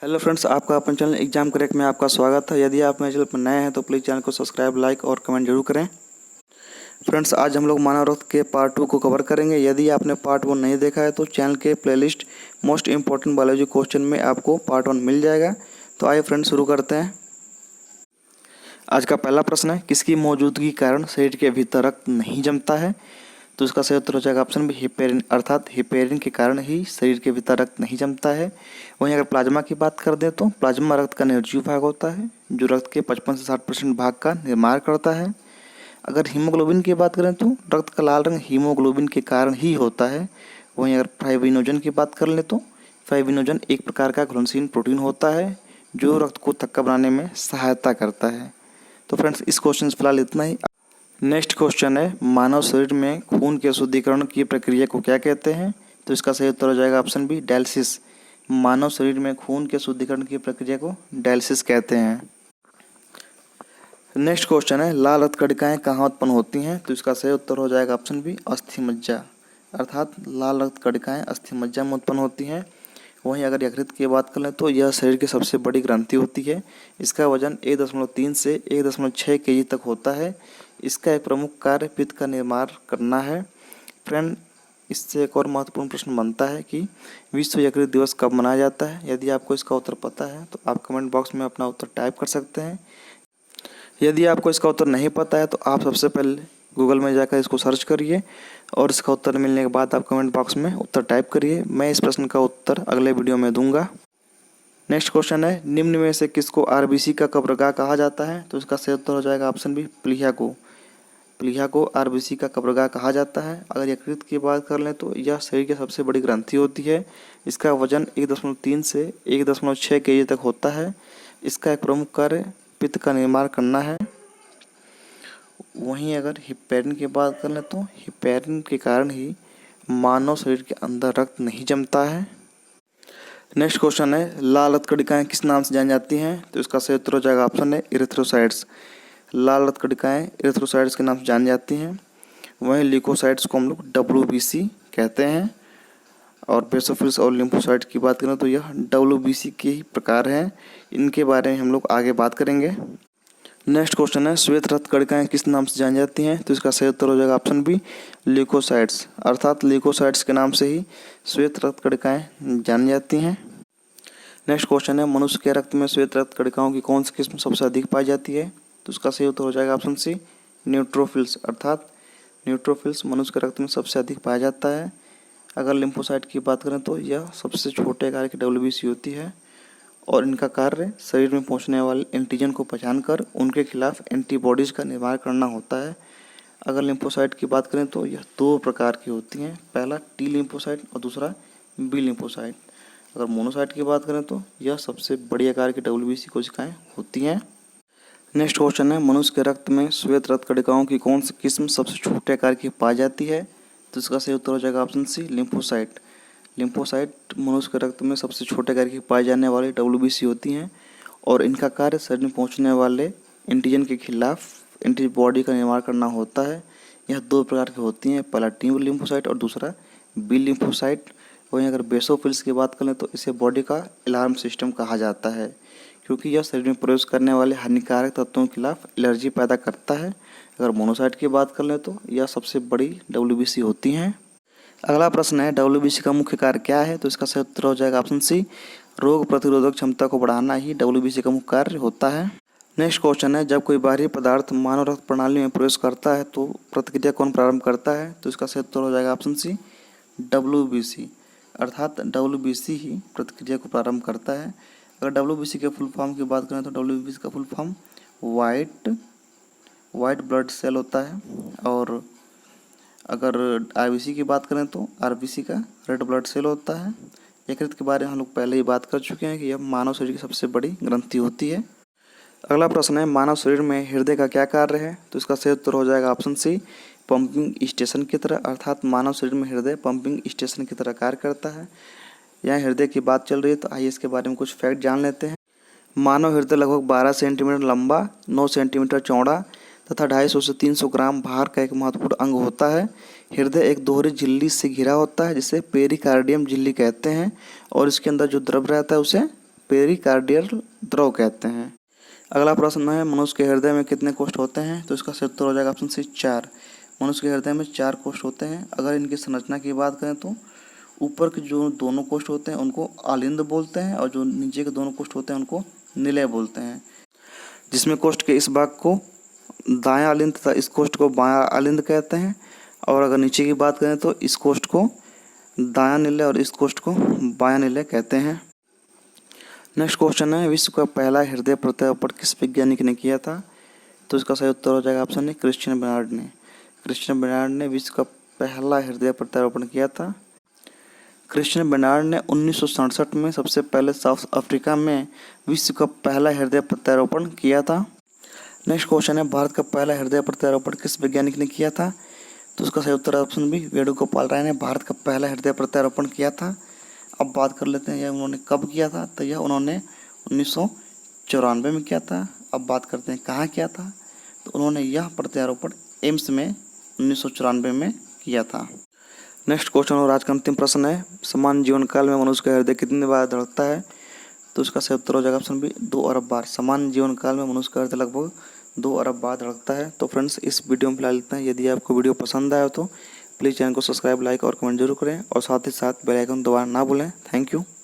Hello friends, आपका अपन channel exam crack में आपका स्वागत है। यदि आप मेरे चैनल पर नए हैं तो प्लीज़ चैनल को सब्सक्राइब, लाइक और कमेंट जरूर करें। फ्रेंड्स, आज हम लोग मानव रक्त के पार्ट 2 को कवर करेंगे। यदि आपने पार्ट 1 नहीं देखा है तो चैनल के playlist most important biology question में आपको पार्ट 1 मिल जाएगा। तो आइए फ्रेंड्स, शुरू करते हैं। आज का पहला प्रश्न है, किसकी मौजूदगी के कारण शरीर के भीतर रक्त नहीं जमता है? तो इसका सही उत्तर हो जाएगा ऑप्शन बी, हिपेरिन। अर्थात हिपेरिन के कारण ही शरीर के भीतर रक्त नहीं जमता है। वहीं अगर प्लाज्मा की बात कर दें तो प्लाज्मा रक्त का निर्जीव भाग होता है जो रक्त के 55 से 60% भाग का निर्माण करता है। अगर हीमोग्लोबिन की बात करें तो रक्त का लाल रंग हीमोग्लोबिन के कारण ही होता है। वहीं अगर फाइब्रिनोजन की बात कर लें तो फाइब्रिनोजन एक प्रकार का घुलनशील प्रोटीन होता है जो रक्त को थक्का बनाने में सहायता करता है। तो फ्रेंड्स, इस क्वेश्चन से फिलहाल इतना ही। नेक्स्ट क्वेश्चन है, मानव शरीर में खून के शुद्धिकरण की प्रक्रिया को क्या कहते हैं? तो इसका सही उत्तर हो जाएगा ऑप्शन बी, डायलिसिस। मानव शरीर में खून के शुद्धिकरण की प्रक्रिया को डायलिसिस कहते हैं। नेक्स्ट क्वेश्चन है, लाल रक्त कणिकाएं कहाँ उत्पन्न होती हैं? तो इसका सही उत्तर हो जाएगा ऑप्शन बी, अस्थि मज्जा। अर्थात लाल रक्त कणिकाएं अस्थि मज्जा में उत्पन्न होती हैं। वहीं अगर यकृत की बात कर लें तो यह शरीर की सबसे बड़ी ग्रंथि होती है। इसका वजन 1.3 से 1.6 केजी तक होता है। इसका एक प्रमुख कार्य पित्त का निर्माण करना है। फ्रेंड, इससे एक और महत्वपूर्ण प्रश्न बनता है कि विश्व यकृत दिवस कब मनाया जाता है? यदि आपको इसका उत्तर पता है तो आप कमेंट बॉक्स में अपना उत्तर टाइप कर सकते हैं। यदि आपको इसका उत्तर नहीं पता है तो आप सबसे पहले गूगल में जाकर इसको सर्च करिए और इसका उत्तर मिलने के बाद आप कमेंट बॉक्स में उत्तर टाइप करिए। मैं इस प्रश्न का उत्तर अगले वीडियो में दूंगा। नेक्स्ट क्वेश्चन है, निम्न में से किसको आरबीसी का कब्रगाह कहा जाता है? तो इसका सही उत्तर हो जाएगा ऑप्शन बी, प्लीहा को। प्लीहा को आरबीसी का कब्रगाह कहा जाता है। अगर यकृत की बात कर लें तो यह शरीर की सबसे बड़ी ग्रंथि होती है। इसका वजन 1.3 से 1.6 केजी तक होता है। इसका एक प्रमुख कार्य पित्त का निर्माण करना है। वहीं अगर हिपेरिन की बात कर लें तो हिपेरिन के कारण ही मानव शरीर के अंदर रक्त नहीं जमता है। नेक्स्ट क्वेश्चन है, लाल रक्त कणिकाएं किस नाम से जानी जाती हैं? तो इसका सही उत्तर हो जाएगा ऑप्शन है, इरिथ्रोसाइट्स। लाल रक्त कणिकाएं इरिथ्रोसाइट्स के नाम से जानी जाती हैं। वहीं ल्यूकोसाइट्स को हम लोग WBC कहते हैं। और बेसोफिल्स और लिम्फोसाइट्स की बात करें तो यह WBC के ही प्रकार हैं। इनके बारे में हम लोग आगे बात करेंगे। नेक्स्ट क्वेश्चन है, श्वेत रक्त कणिकाएं किस नाम से जानी जाती हैं? तो इसका सही उत्तर हो जाएगा ऑप्शन बी, ल्यूकोसाइट्स। अर्थात ल्यूकोसाइट्स के नाम से ही श्वेत रक्त कणिकाएं जानी जाती हैं। नेक्स्ट क्वेश्चन है, मनुष्य के रक्त में श्वेत रक्त कणिकाओं की कौन सी किस्म सबसे अधिक पाई जाती है? तो इसका सही उत्तर हो जाएगा ऑप्शन सी, न्यूट्रोफिल्स। अर्थात न्यूट्रोफिल्स मनुष्य के रक्त में सबसे अधिक पाया जाता है। अगर लिम्फोसाइट की बात करें तो यह सबसे छोटे आकार की WBC होती है और इनका कार्य शरीर में पहुंचने वाले एंटीजन को पहचान कर उनके खिलाफ एंटीबॉडीज़ का निर्माण करना होता है। अगर लिम्फोसाइट की बात करें तो यह 2 प्रकार की होती हैं, पहला T लिम्फोसाइट और दूसरा B लिम्फोसाइट। अगर मोनोसाइट की बात करें तो यह सबसे बड़ी आकार की WBC कोशिकाएं होती हैं। नेक्स्ट क्वेश्चन है, मनुष्य के रक्त में श्वेत रक्त कणिकाओं की कौन सी किस्म सबसे छोटे आकार की पाई जाती है? तो इसका सही उत्तर हो जाएगा ऑप्शन सी, लिम्फोसाइट। लिम्फोसाइट मनुष्य के रक्त में सबसे छोटे आकार की पाई जाने वाली WBC होती हैं और इनका कार्य शरीर में पहुंचने वाले एंटीजन के खिलाफ एंटीबॉडी का निर्माण करना होता है। यह 2 प्रकार की होती हैं, पहला T लिम्फोसाइट और दूसरा B लिम्फोसाइट। वहीं अगर बेसोफिल्स की बात करें तो इसे बॉडी का अलार्म सिस्टम कहा जाता है क्योंकि यह शरीर में प्रवेश करने वाले हानिकारक तत्वों के खिलाफ एलर्जी पैदा करता है। अगर मोनोसाइट की बात कर लें तो यह सबसे बड़ी WBC होती हैं। अगला प्रश्न है, WBC का मुख्य कार्य क्या है? तो इसका सही उत्तर हो जाएगा ऑप्शन सी, रोग प्रतिरोधक क्षमता को बढ़ाना ही WBC का मुख्य कार्य होता है। नेक्स्ट क्वेश्चन है, जब कोई बाहरी पदार्थ मानव रक्त प्रणाली में प्रवेश करता है तो प्रतिक्रिया कौन प्रारंभ करता है? तो इसका सही उत्तर हो जाएगा ऑप्शन सी, WBC। अर्थात WBC ही प्रतिक्रिया को प्रारंभ करता है। अगर WBC के फुल फॉर्म की बात करें तो WBC का full form white blood cell होता है। और अगर RBC की बात करें तो RBC का रेड ब्लड सेल होता है। यकृत के बारे में हम लोग पहले ही बात कर चुके हैं कि यह मानव शरीर की सबसे बड़ी ग्रंथि होती है। अगला प्रश्न है, मानव शरीर में हृदय का क्या कार्य है? तो इसका सही उत्तर हो जाएगा ऑप्शन सी, पंपिंग स्टेशन की तरह। अर्थात मानव शरीर में हृदय पंपिंग स्टेशन की तरह कार्य करता है। यहाँ हृदय की बात चल रही है तो आइए इसके बारे में कुछ फैक्ट जान लेते हैं। मानव हृदय लगभग 12 सेंटीमीटर लंबा, 9 सेंटीमीटर चौड़ा तथा 250 से 300 ग्राम भार का एक महत्वपूर्ण अंग होता है। हृदय एक दोहरी झिल्ली से घिरा होता है जिसे पेरिकार्डियम झिल्ली कहते हैं और इसके अंदर जो द्रव रहता है उसे पेरिकार्डियल द्रव कहते हैं। अगला प्रश्न है, मनुष्य के हृदय में कितने कोष्ठ होते हैं? तो इसका सही उत्तर हो जाएगा ऑप्शन सी 4। मनुष्य के हृदय में 4 कोष्ठ होते हैं। अगर इनकी संरचना की बात करें तो ऊपर के जो दोनों कोष्ठ होते हैं उनको आलिंद बोलते हैं और जो नीचे के दोनों कोष्ठ होते हैं उनको निलय बोलते हैं। जिसमें कोष्ठ के इस भाग को दायां आलिंद तथा इस कोष्ठ को बायां आलिंद कहते हैं। और अगर नीचे की बात करें तो इस कोष्ठ को दायां निलय और इस कोष्ठ को बायां निलय कहते हैं। नेक्स्ट क्वेश्चन है, विश्व का पहला हृदय प्रत्यारोपण किस वैज्ञानिक ने किया था? तो इसका सही उत्तर हो जाएगा ऑप्शन ए क्रिश्चियन बर्नार्ड ने। क्रिश्चियन बर्नार्ड ने विश्व का पहला हृदय प्रत्यारोपण किया था। क्रिश्चियन बर्नार्ड ने 1967 में सबसे पहले साउथ अफ्रीका में विश्व का पहला हृदय प्रत्यारोपण किया था। नेक्स्ट क्वेश्चन है, भारत का पहला हृदय प्रत्यारोपण किस वैज्ञानिक ने किया था? तो उसका सही उत्तर ऑप्शन बी वेणुगोपाल राय ने भारत का पहला हृदय प्रत्यारोपण किया था। अब बात कर लेते हैं यह उन्होंने कब किया था। तो यह उन्होंने 1994 में किया था। अब बात करते हैं कहाँ किया था। तो उन्होंने यह प्रत्यारोपण एम्स में 1994 में किया था। नेक्स्ट क्वेश्चन और आज का अंतिम प्रश्न है, सामान्य जीवन काल में मनुष्य का हृदय कितनी बार धड़कता है? तो इसका सही उत्तर हो जाएगा ऑप्शन बी 2 अरब बार। सामान्य जीवन काल में मनुष्य का हृदय लगभग 2 अरब बार धड़कता है। तो फ्रेंड्स, इस वीडियो में फिलहाल इतना ही। यदि आपको वीडियो पसंद आया तो प्लीज़ चैनल को सब्सक्राइब, लाइक और कमेंट जरूर करें और साथ ही साथ बेल आइकन दबाना ना भूलें। Thank you.